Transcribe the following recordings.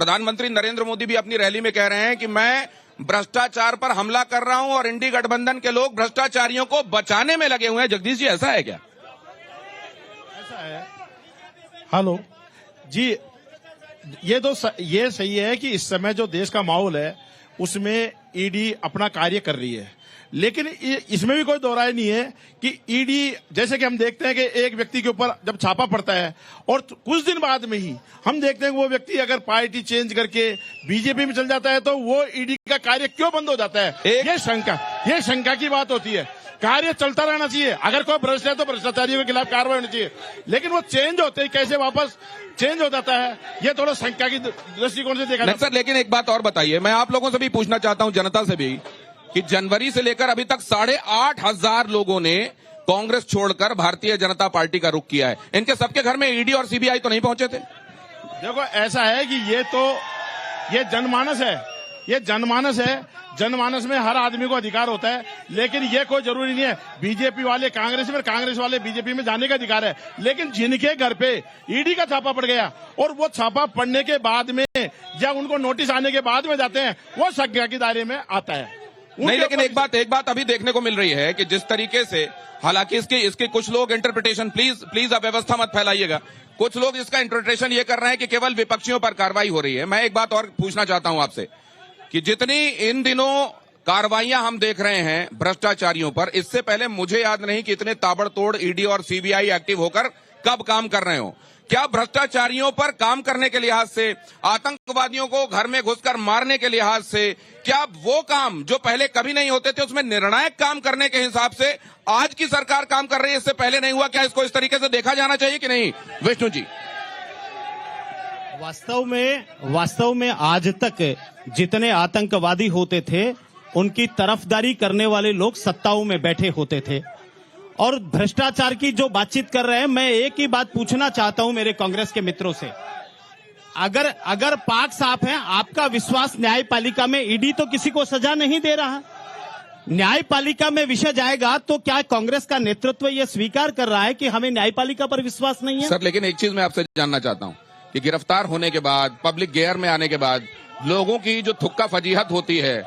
प्रधानमंत्री नरेंद्र मोदी भी अपनी रैली में कह रहे हैं कि मैं भ्रष्टाचार पर हमला कर रहा हूं और इंडी गठबंधन के लोग भ्रष्टाचारियों को बचाने में लगे हुए हैं। जगदीश जी, ऐसा है क्या? ऐसा है। हेलो जी, ये सही है कि इस समय जो देश का माहौल है उसमें ईडी अपना कार्य कर रही है, लेकिन इसमें भी कोई दो राय नहीं है कि ईडी, जैसे कि हम देखते हैं कि एक व्यक्ति के ऊपर जब छापा पड़ता है और कुछ दिन बाद में ही हम देखते हैं कि वो व्यक्ति अगर पार्टी चेंज करके बीजेपी में चल जाता है तो वो ईडी का कार्य क्यों बंद हो जाता है? ये शंका की बात होती है। कार्य चलता रहना चाहिए। अगर कोई भ्रष्ट है तो भ्रष्टाचारियों के खिलाफ कार्रवाई होनी चाहिए, लेकिन वो चेंज होते ही कैसे वापस चेंज हो जाता है, ये थोड़ा शंका की दृष्टिकोण से देखा सर। लेकिन एक बात और बताइए, मैं आप लोगों से भी पूछना चाहता हूं, जनता से भी, कि जनवरी से लेकर अभी तक 8,500 लोगों ने कांग्रेस छोड़कर भारतीय जनता पार्टी का रुख किया है। इनके सबके घर में ईडी और सीबीआई तो नहीं पहुंचे थे? देखो, ऐसा है कि ये जनमानस है, ये जनमानस है। जनमानस में हर आदमी को अधिकार होता है, लेकिन ये कोई जरूरी नहीं है बीजेपी वाले कांग्रेस में, कांग्रेस वाले बीजेपी में जाने का अधिकार है। लेकिन जिनके घर पे ईडी का छापा पड़ गया और वो छापा पड़ने के बाद में या उनको नोटिस आने के बाद में जाते हैं, वो संज्ञा के दायरे में आता है। नहीं, लेकिन एक बात अभी देखने को मिल रही है कि जिस तरीके से, हालांकि इसके कुछ लोग इंटरप्रिटेशन, प्लीज अव्यवस्था मत फैलाइएगा, कुछ लोग इसका इंटरप्रिटेशन ये कर रहे हैं कि केवल विपक्षियों पर कार्रवाई हो रही है। मैं एक बात और पूछना चाहता हूं आपसे कि जितनी इन दिनों कार्रवाइयां हम देख रहे हैं भ्रष्टाचारियों पर, इससे पहले मुझे याद नहीं कि इतने ताबड़तोड़ ईडी और सीबीआई एक्टिव होकर कब काम कर रहे हो। क्या भ्रष्टाचारियों पर काम करने के लिहाज से, आतंकवादियों को घर में घुसकर मारने के लिहाज से, क्या वो काम जो पहले कभी नहीं होते थे उसमें निर्णायक काम करने के हिसाब से आज की सरकार काम कर रही है, इससे पहले नहीं हुआ? क्या इसको इस तरीके से देखा जाना चाहिए कि नहीं? विष्णु जी, वास्तव में आज तक जितने आतंकवादी होते थे उनकी तरफदारी करने वाले लोग सत्ताओं में बैठे होते थे। और भ्रष्टाचार की जो बातचीत कर रहे हैं, मैं एक ही बात पूछना चाहता हूं मेरे कांग्रेस के मित्रों से, अगर पाक साफ है, आपका विश्वास न्यायपालिका में, ईडी तो किसी को सजा नहीं दे रहा, न्यायपालिका में विषय जाएगा तो क्या कांग्रेस का नेतृत्व यह स्वीकार कर रहा है कि हमें न्यायपालिका पर विश्वास नहीं है? सर, लेकिन एक चीज मैं आपसे जानना चाहता हूं कि गिरफ्तार होने के बाद, पब्लिक गेयर में आने के बाद लोगों की जो थुक्का फजीहत होती है,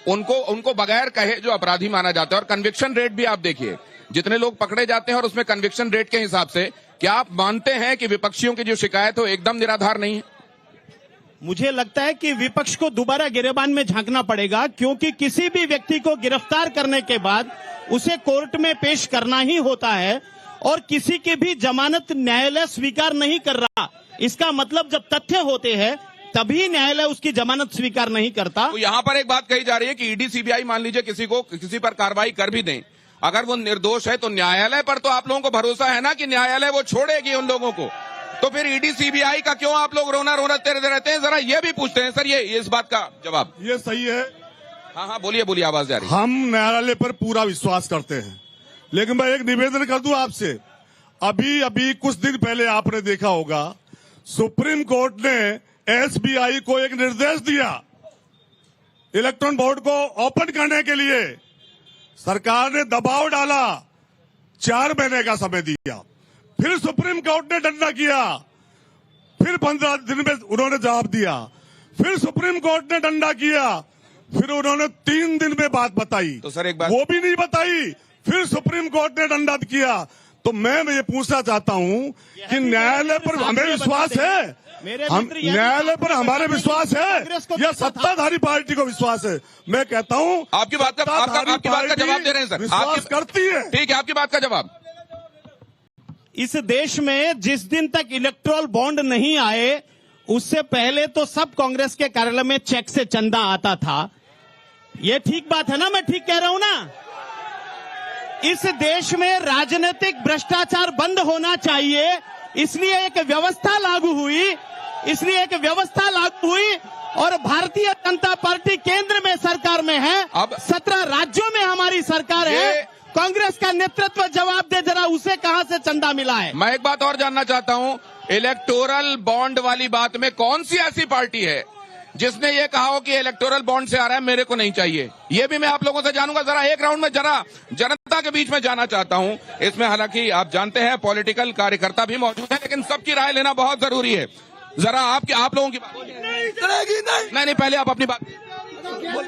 उनको बगैर कहे जो अपराधी माना जाता है, और कन्विक्शन रेट भी आप देखिए, जितने लोग पकड़े जाते हैं और उसमें कन्विक्शन रेट के हिसाब से, क्या आप मानते हैं कि विपक्षियों की जो शिकायत हो एकदम निराधार नहीं है? मुझे लगता है कि विपक्ष को दोबारा गिरेबान में झांकना पड़ेगा, क्योंकि किसी भी व्यक्ति को गिरफ्तार करने के बाद उसे कोर्ट में पेश करना ही होता है और किसी की भी जमानत न्यायालय स्वीकार नहीं कर रहा। इसका मतलब जब तथ्य होते हैं तभी न्यायालय उसकी जमानत स्वीकार नहीं करता। तो यहाँ पर एक बात कही जा रही है कि ईडी सीबीआई मान लीजिए किसी पर कार्रवाई कर भी दें, अगर वो निर्दोष है तो न्यायालय पर तो आप लोगों को भरोसा है ना कि न्यायालय वो छोड़ेगी उन लोगों को, तो फिर ईडी सीबीआई का क्यों आप लोग रोना रहते हैं? जरा ये भी पूछते हैं सर, ये इस बात का जवाब। ये सही है। हाँ, बोलिए, आवाज जा रही है। हम न्यायालय पर पूरा विश्वास करते हैं, लेकिन मैं एक निवेदन कर दूं आपसे। अभी कुछ दिन पहले आपने देखा होगा, सुप्रीम कोर्ट ने एसबीआई को एक निर्देश दिया इलेक्ट्रॉन बोर्ड को ओपन करने के लिए। सरकार ने दबाव डाला, 4 महीने का समय दिया, फिर सुप्रीम कोर्ट ने डंडा किया, फिर 15 दिन में उन्होंने जवाब दिया, फिर सुप्रीम कोर्ट ने डंडा किया, फिर उन्होंने 3 दिन में बात बताई, तो सर एक बात वो भी नहीं बताई, फिर सुप्रीम कोर्ट ने डंडा किया। तो मैं ये पूछना चाहता हूं कि न्यायालय पर हमें विश्वास है, न्यायालय पर हमारे विश्वास है या सत्ताधारी पार्टी को विश्वास है? मैं कहता हूं आपकी बात का जवाब दे रहे हैं सर, विश्वास करती है। ठीक है, आपकी बात का जवाब। इस देश में जिस दिन तक इलेक्टोरल बॉन्ड नहीं आए उससे पहले तो सब कांग्रेस के कार्यालय में चेक से चंदा आता था। ये ठीक बात है ना? मैं ठीक कह रहा हूं ना? इस देश में राजनीतिक भ्रष्टाचार बंद होना चाहिए, इसलिए एक व्यवस्था लागू हुई और भारतीय जनता पार्टी केंद्र में सरकार में है, अब 17 राज्यों में हमारी सरकार है। कांग्रेस का नेतृत्व जवाब दे जरा, उसे कहां से चंदा मिला है? मैं एक बात और जानना चाहता हूं, इलेक्टोरल बॉन्ड वाली बात में कौन सी ऐसी पार्टी है जिसने ये कहा हो कि इलेक्टोरल बॉन्ड से आ रहा है, मेरे को नहीं चाहिए? ये भी मैं आप लोगों से जानूंगा। जरा एक राउंड में जरा जनता के बीच में जाना चाहता हूं। इसमें हालांकि आप जानते हैं पॉलिटिकल कार्यकर्ता भी मौजूद हैं, लेकिन सबकी राय लेना बहुत जरूरी है। जरा आप लोगों की बात नहीं, पहले आप अपनी बात।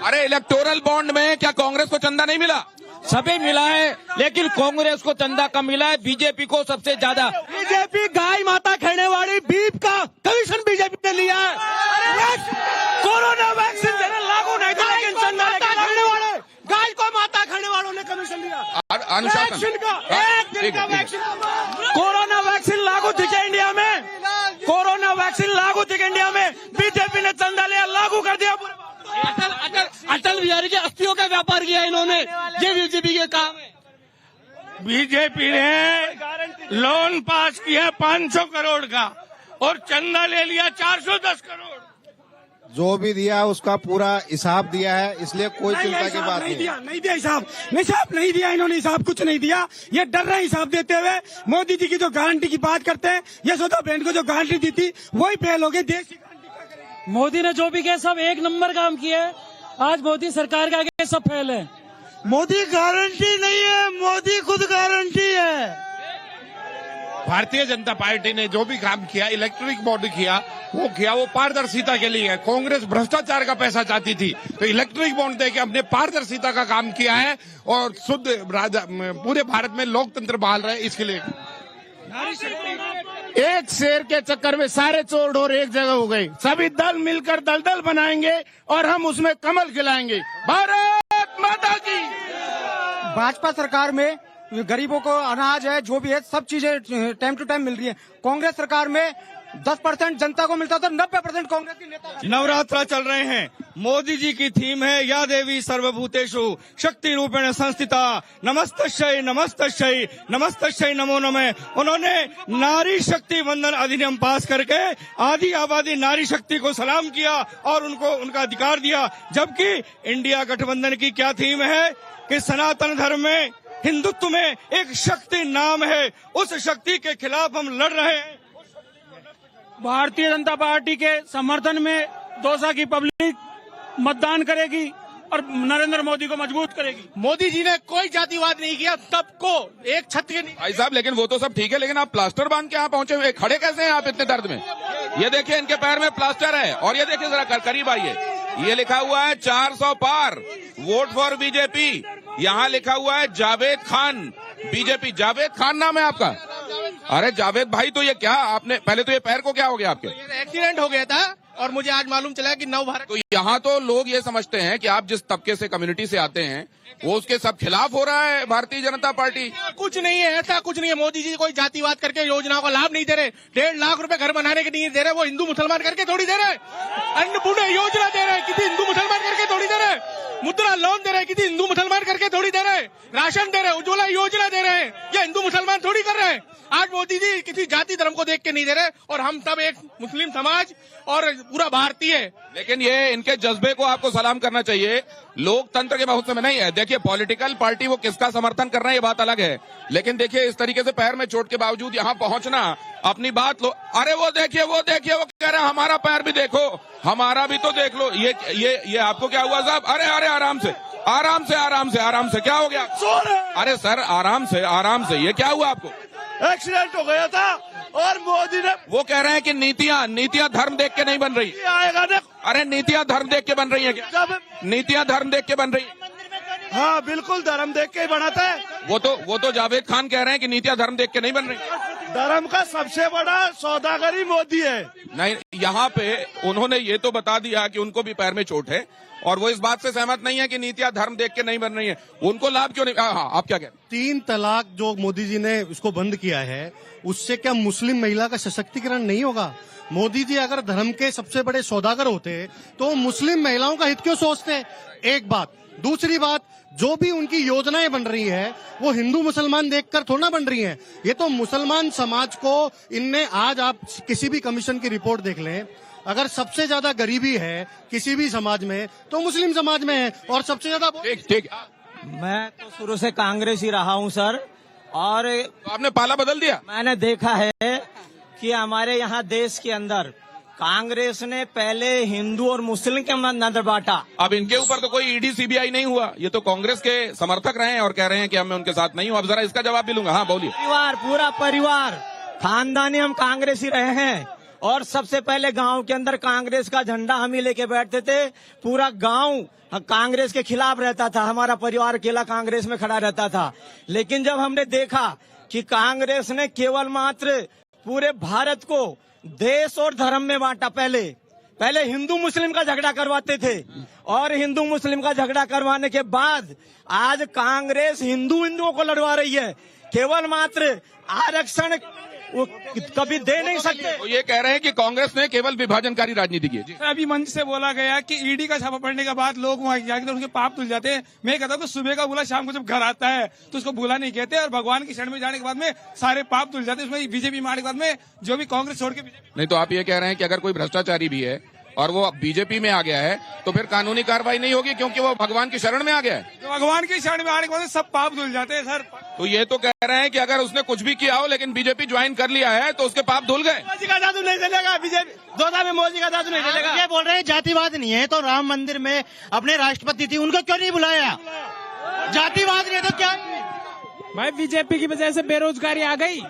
अरे इलेक्टोरल बॉन्ड में क्या कांग्रेस को चंदा नहीं मिला? सभी मिला है, लेकिन कांग्रेस को चंदा कम मिला है, बीजेपी को सबसे ज्यादा। बीजेपी गाय माता खाने वाली बीफ का कमीशन बीजेपी ने लिया है। कोरोना वैक्सीन देने लागू नहीं था, लेकिन चंदा खाने वाले गाय को माता खाने वालों ने कमीशन लिया। अनुशासन एक दिन का वैक्सीन, कोरोना वैक्सीन लागू थी क्या इंडिया में? कोरोना वैक्सीन लागू थी क्या इंडिया में? बीजेपी ने चंदा लिया, लागू कर दिया। अटल बिहारी के अस्थियों का व्यापार किया इन्होंने, ये बीजेपी के काम है। बीजेपी ने लोन पास किया 500 करोड़ का और चंदा ले लिया 410 करोड़। जो भी दिया उसका पूरा हिसाब दिया है, इसलिए कोई चिंता की बात नहीं। नहीं दिया हिसाब नहीं दिया इन्होंने, हिसाब कुछ नहीं दिया। ये डर रहे हिसाब देते हुए। मोदी जी की जो गारंटी की बात करते हैं, यशोदा बहन को जो गारंटी दी थी वही फेल हो गई। देश की मोदी ने जो भी किया सब एक नंबर काम किया है। आज मोदी सरकार के आगे सब फेल है। मोदी गारंटी नहीं है, मोदी खुद गारंटी है। भारतीय जनता पार्टी ने जो भी काम किया, इलेक्ट्रिक बोर्ड किया, वो पारदर्शिता के लिए है। कांग्रेस भ्रष्टाचार का पैसा चाहती थी, तो इलेक्ट्रिक बोर्ड देके हमने पारदर्शिता का काम किया है और शुद्ध पूरे भारत में लोकतंत्र बहाल रहे, इसके लिए। एक शेर के चक्कर में सारे चोर ढोर एक जगह हो गए। सभी दल मिलकर दलदल बनाएंगे और हम उसमें कमल खिलाएंगे। भारत माता की। भाजपा सरकार में गरीबों को अनाज है, जो भी है, सब चीजें टाइम टू टाइम मिल रही है। कांग्रेस सरकार में 10% जनता को मिलता था, 90% कांग्रेस के नेता। नवरात्र चल रहे हैं। मोदी जी की थीम है या देवी सर्वभूतेषु शक्ति रूपेण संस्थिता, नमस्तस्यै नमस्तस्यै नमस्तस्यै नमो नमः। उन्होंने नारी शक्ति वंदन अधिनियम पास करके आधी आबादी नारी शक्ति को सलाम किया और उनको उनका अधिकार दिया। जबकि इंडिया गठबंधन की क्या थीम है कि सनातन धर्म में, हिंदुत्व में एक शक्ति नाम है, उस शक्ति के खिलाफ हम लड़ रहे हैं। भारतीय जनता पार्टी के समर्थन में दौसा की पब्लिक मतदान करेगी और नरेंद्र मोदी को मजबूत करेगी। मोदी जी ने कोई जातिवाद नहीं किया, सबको एक छत के भाई साहब, लेकिन वो तो सब ठीक है, लेकिन आप प्लास्टर बांध के यहाँ पहुंचे हुए, खड़े कैसे हैं आप इतने दर्द में? ये देखिए इनके पैर में प्लास्टर है, और ये देखिए जरा करीब आइए, ये लिखा हुआ है 400 पार, वोट फॉर बीजेपी। यहाँ लिखा हुआ है जावेद खान, बीजेपी। जावेद खान नाम है आपका? अरे जावेद भाई, तो ये क्या आपने, पहले तो ये पैर को क्या हो गया आपके? एक्सीडेंट हो गया था और मुझे आज मालूम चला कि नव भारत। तो यहाँ तो लोग ये समझते हैं कि आप जिस तबके से, कम्युनिटी से आते हैं, वो उसके सब खिलाफ हो रहा है भारतीय जनता पार्टी। कुछ नहीं है, ऐसा कुछ नहीं है। मोदी जी कोई जातिवाद करके योजनाओं का लाभ नहीं दे रहे। 1.5 लाख रुपए घर बनाने के नहीं दे रहे, वो हिंदू मुसलमान करके थोड़ी दे रहे। अन्नपूर्णा योजना दे रहे, किसी हिंदू मुसलमान करके थोड़ी दे रहे। मुद्रा लोन दे रहे, किसी हिंदू मुसलमान करके थोड़ी दे रहे। राशन दे रहे, उज्ज्वला योजना दे रहे हैं, ये हिंदू मुसलमान थोड़ी कर रहे हैं। आज मोदी जी किसी जाति धर्म को देख के नहीं दे रहे, और हम सब एक मुस्लिम समाज और पूरा भारतीय। लेकिन ये इनके जज्बे को आपको सलाम करना चाहिए। लोकतंत्र के महोत्सव में नहीं है। देखिए पॉलिटिकल पार्टी वो किसका समर्थन कर रहे हैं ये बात अलग है, लेकिन देखिए इस तरीके से पैर में चोट के बावजूद यहाँ पहुंचना, अपनी बात लो। अरे वो देखिए वो कह रहे हैं हमारा पैर भी देखो, हमारा भी तो देख लो। ये आपको क्या हुआ साहब? अरे आराम से क्या हो गया? अरे सर आराम से ये क्या हुआ आपको? एक्सीडेंट हो गया था और मोदी ने, वो कह रहे हैं कि नीतियां धर्म देख के नहीं बन रही। आएगा ना। अरे नीतियां धर्म देख के बन रही है क्या? नीतियां धर्म देख के बन रही? हाँ बिल्कुल, धर्म देख के ही बनाता है। वो तो जावेद खान कह रहे हैं कि नीतियां धर्म देख के नहीं बन रही। धर्म का सबसे बड़ा सौदागरी मोदी है। नहीं, यहाँ पे उन्होंने ये तो बता दिया कि उनको भी पैर में चोट है और वो इस बात से सहमत नहीं है कि नीतियां धर्म देख के नहीं बन रही है। उनको लाभ क्यों नहीं? हाँ, आप क्या कहते हैं? 3 तलाक जो मोदी जी ने उसको बंद किया है, उससे क्या मुस्लिम महिला का सशक्तिकरण नहीं होगा? मोदी जी अगर धर्म के सबसे बड़े सौदागर होते तो मुस्लिम महिलाओं का हित क्यों सोचते? एक बात। दूसरी बात, जो भी उनकी योजनाएं बन रही है वो हिंदू मुसलमान देखकर थोड़ा ना बन रही हैं। ये तो मुसलमान समाज को इनने, आज आप किसी भी कमीशन की रिपोर्ट देख लें, अगर सबसे ज्यादा गरीबी है किसी भी समाज में तो मुस्लिम समाज में है, और सबसे ज्यादा। ठीक। मैं तो शुरू से कांग्रेस ही रहा हूं सर, और तो आपने पाला बदल दिया। मैंने देखा है कि हमारे यहाँ देश के अंदर कांग्रेस ने पहले हिंदू और मुस्लिम के नजर बांटा। अब इनके ऊपर तो कोई ईडी सीबीआई नहीं हुआ, ये तो कांग्रेस के समर्थक रहे हैं और कह रहे हैं कि मैं उनके साथ नहीं हूँ। अब जरा इसका जवाब भी लूंगा। हाँ बोलिए। पूरा परिवार खानदानी हम कांग्रेस ही रहे हैं, और सबसे पहले गांव के अंदर कांग्रेस का झंडा हम ही लेके बैठते थे। पूरा गांव कांग्रेस के खिलाफ रहता था, हमारा परिवार अकेला कांग्रेस में खड़ा रहता था। लेकिन जब हमने देखा कि कांग्रेस ने केवल मात्र पूरे भारत को देश और धर्म में बांटा, पहले हिंदू मुस्लिम का झगड़ा करवाते थे और हिंदू मुस्लिम का झगड़ा करवाने के बाद आज कांग्रेस हिंदुओं को लड़वा रही है। केवल मात्र आरक्षण वो कभी दे नहीं सकते। तो ये कह रहे हैं कि कांग्रेस ने केवल विभाजनकारी राजनीति की है। जी अभी मंच से बोला गया कि ईडी का छापा पड़ने के बाद लोग वहाँ जाकर उनके पाप धुल जाते हैं। मैं कहता हूँ कि सुबह का बुला शाम को जब घर आता है तो उसको बुला नहीं कहते, और भगवान की शरण में जाने के बाद में सारे पाप धुल जाते हैं। उसमें बीजेपी में आने के बाद में जो भी कांग्रेस छोड़ के नहीं, तो आप ये कह रहे हैं कि अगर कोई भ्रष्टाचारी भी है और वो बीजेपी में आ गया है तो फिर कानूनी कार्रवाई नहीं होगी क्योंकि वो भगवान की शरण में आ गया है। तो भगवान की शरण में आने के बाद सब पाप धुल जाते हैं सर। तो ये तो कह रहे हैं कि अगर उसने कुछ भी किया हो लेकिन बीजेपी ज्वाइन कर लिया है तो उसके पाप धुल गए। मोदी का जादू नहीं चलेगा, बीजेपी दोदा में मोदी का जादू नहीं चलेगा। ये बोल रहे हैं जातिवाद नहीं है, तो राम मंदिर में अपने राष्ट्रपति थी, उनको क्यों नहीं बुलाया? जातिवाद नहीं है तो क्या? भाई बीजेपी की वजह से बेरोजगारी आ गई।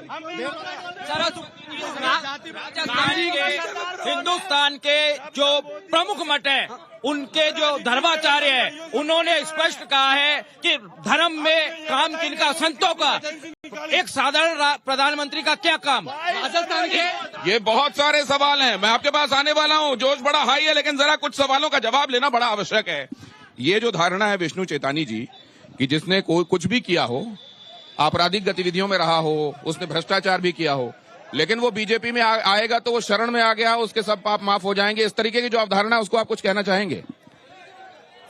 हिंदुस्तान के जो प्रमुख मठ है, उनके जो धर्माचार्य है, उन्होंने स्पष्ट कहा है कि धर्म में काम किनका, संतों का। एक साधारण प्रधानमंत्री का क्या काम? राजस्थान के ये बहुत सारे सवाल हैं, मैं आपके पास आने वाला हूं। जोश बड़ा हाई है लेकिन जरा कुछ सवालों का जवाब लेना बड़ा आवश्यक है। ये जो धारणा है विष्णु चेतानी जी कि जिसने कोई कुछ भी किया हो, आपराधिक गतिविधियों में रहा हो, उसने भ्रष्टाचार भी किया हो, लेकिन वो बीजेपी में आएगा तो वो शरण में आ गया, उसके सब पाप माफ हो जाएंगे, इस तरीके की जो अवधारणा है उसको आप कुछ कहना चाहेंगे?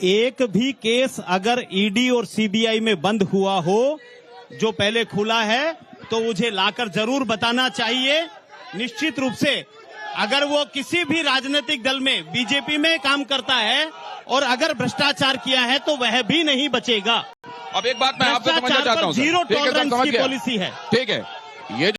एक भी केस अगर ईडी और सीबीआई में बंद हुआ हो जो पहले खुला है तो मुझे लाकर जरूर बताना चाहिए। निश्चित रूप से अगर वो किसी भी राजनीतिक दल में बीजेपी में काम करता है और अगर भ्रष्टाचार किया है तो वह भी नहीं बचेगा। अब एक बात मैं आपसे समझना चाहता हूँ, जीरो टॉलरेंस की पॉलिसी है। ठीक है, ये